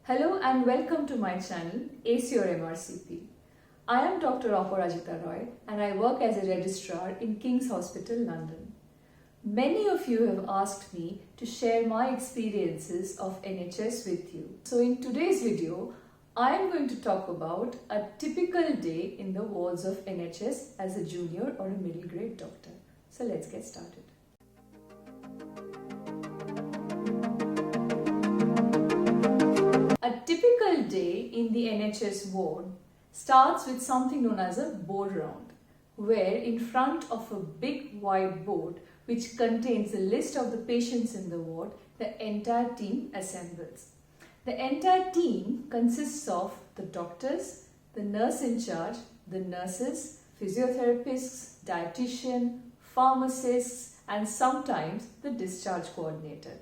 Hello and welcome to my channel Ace Your MRCP. I am Dr. Aparajita Roy and I work as a registrar in King's Hospital, London. Many of you have asked me to share my experiences of NHS with you. So in today's video, I am going to talk about a typical day in the wards of NHS as a junior or a middle grade doctor. So let's get started. A typical day in the NHS ward starts with something known as a board round, where in front of a big white board which contains a list of the patients in the ward, the entire team assembles. The entire team consists of the doctors, the nurse in charge, the nurses, physiotherapists, dietitian, pharmacists, and sometimes the discharge coordinator.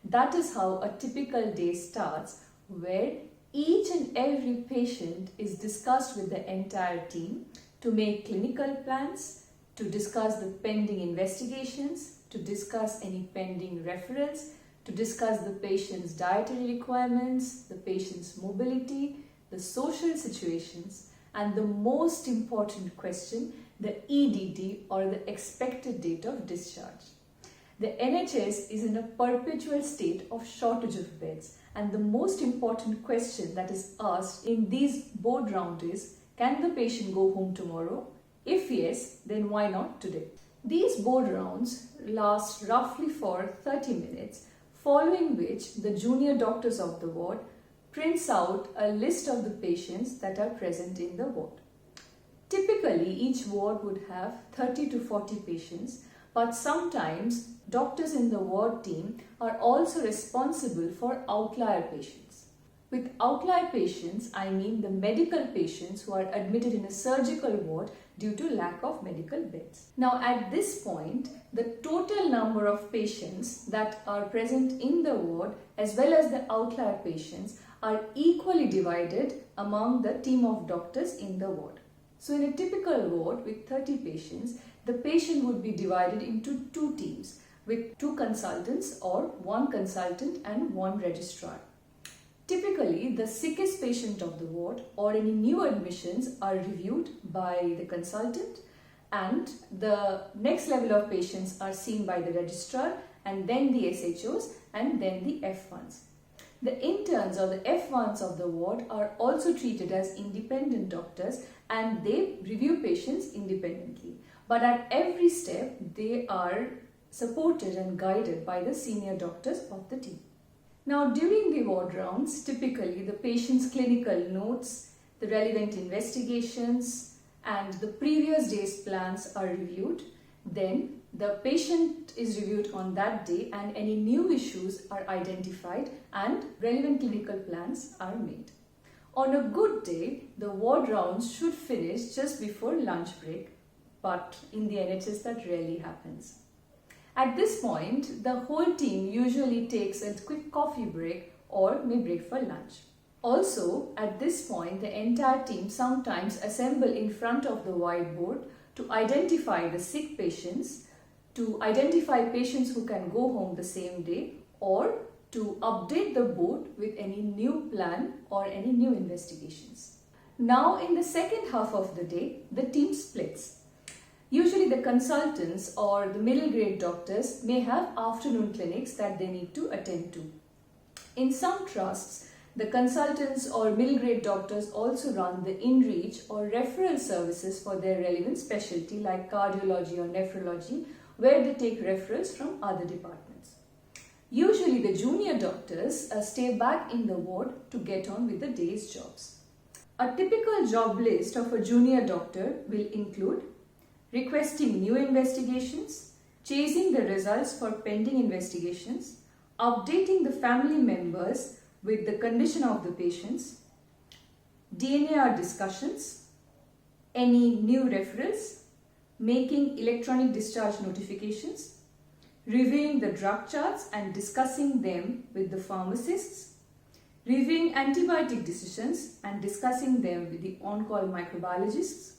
That is how a typical day starts, where each and every patient is discussed with the entire team to make clinical plans, to discuss the pending investigations, to discuss any pending referrals, to discuss the patient's dietary requirements, the patient's mobility, the social situations, and the most important question, the EDD or the expected date of discharge. The NHS is in a perpetual state of shortage of beds, and the most important question that is asked in these board rounds is, can the patient go home tomorrow? If yes, then why not today? These board rounds last roughly for 30 minutes, following which the junior doctors of the ward prints out a list of the patients that are present in the ward. Typically, each ward would have 30 to 40 patients, but sometimes doctors in the ward team are also responsible for outlier patients. With outlier patients, I mean the medical patients who are admitted in a surgical ward due to lack of medical beds. Now at this point, the total number of patients that are present in the ward as well as the outlier patients are equally divided among the team of doctors in the ward. So in a typical ward with 30 patients, the patient would be divided into two teams with two consultants or one consultant and one registrar. Typically, the sickest patient of the ward or any new admissions are reviewed by the consultant, and the next level of patients are seen by the registrar, and then the SHOs, and then the F1s. The interns or the F1s of the ward are also treated as independent doctors and they review patients independently. But at every step, they are supported and guided by the senior doctors of the team. Now, during the ward rounds, typically the patient's clinical notes, the relevant investigations, and the previous day's plans are reviewed. Then the patient is reviewed on that day and any new issues are identified and relevant clinical plans are made. On a good day, the ward rounds should finish just before lunch break, but in the NHS that rarely happens. At this point, the whole team usually takes a quick coffee break or may break for lunch. Also, at this point, the entire team sometimes assemble in front of the whiteboard to identify the sick patients, to identify patients who can go home the same day, or to update the board with any new plan or any new investigations. Now, in the second half of the day, the team splits. Usually the consultants or the middle grade doctors may have afternoon clinics that they need to attend to. In some trusts, the consultants or middle grade doctors also run the in-reach or referral services for their relevant specialty like cardiology or nephrology, where they take referrals from other departments. Usually the junior doctors stay back in the ward to get on with the day's jobs. A typical job list of a junior doctor will include requesting new investigations, chasing the results for pending investigations, updating the family members with the condition of the patients, DNAR discussions, any new referrals, making electronic discharge notifications, reviewing the drug charts and discussing them with the pharmacists, reviewing antibiotic decisions and discussing them with the on-call microbiologists.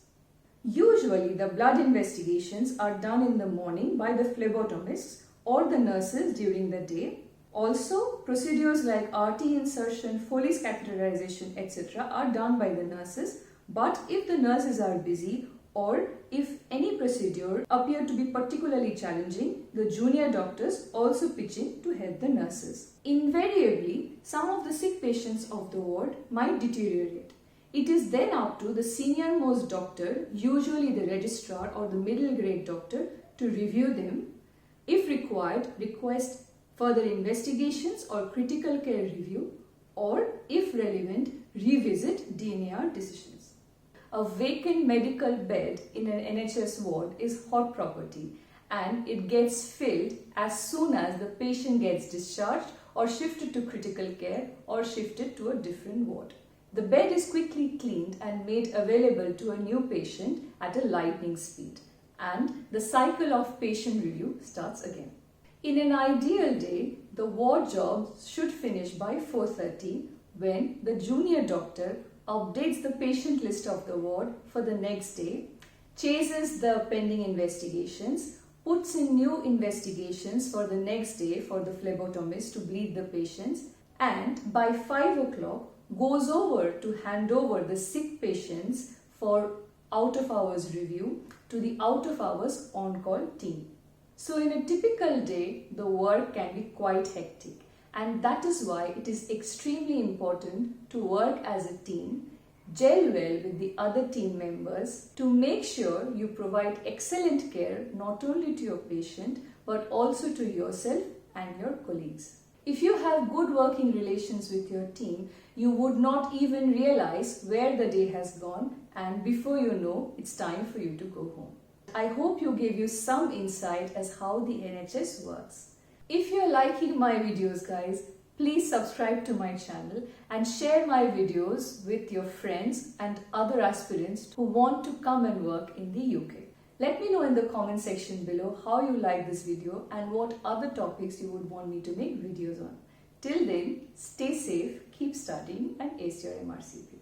Usually, the blood investigations are done in the morning by the phlebotomists or the nurses during the day, Also, procedures like RT insertion, Foley's catheterization, etc. are done by the nurses, but if the nurses are busy or if any procedure appear to be particularly challenging, the junior doctors also pitch in to help the nurses. Invariably, some of the sick patients of the ward might deteriorate. It is then up to the senior most doctor, usually the registrar or the middle grade doctor, to review them. If required, request further investigations or critical care review, or if relevant, revisit DNAR decisions. A vacant medical bed in an NHS ward is hot property and it gets filled as soon as the patient gets discharged or shifted to critical care or shifted to a different ward. The bed is quickly cleaned and made available to a new patient at a lightning speed, and the cycle of patient review starts again. In an ideal day, the ward jobs should finish by 4:30 when the junior doctor updates the patient list of the ward for the next day, chases the pending investigations, puts in new investigations for the next day for the phlebotomist to bleed the patients, and by 5 o'clock goes over to hand over the sick patients for out-of-hours review to the out-of-hours on-call team. So in a typical day, the work can be quite hectic, and that is why it is extremely important to work as a team, gel well with the other team members to make sure you provide excellent care not only to your patient but also to yourself and your colleagues. If you have good working relations with your team, you would not even realize where the day has gone, and before you know, it's time for you to go home. I hope you gave you some insight as how the NHS works. If you're liking my videos, guys, please subscribe to my channel and share my videos with your friends and other aspirants who want to come and work in the UK. Let me know in the comment section below how you like this video and what other topics you would want me to make videos on. Till then, stay safe, keep studying and ace your MRCP.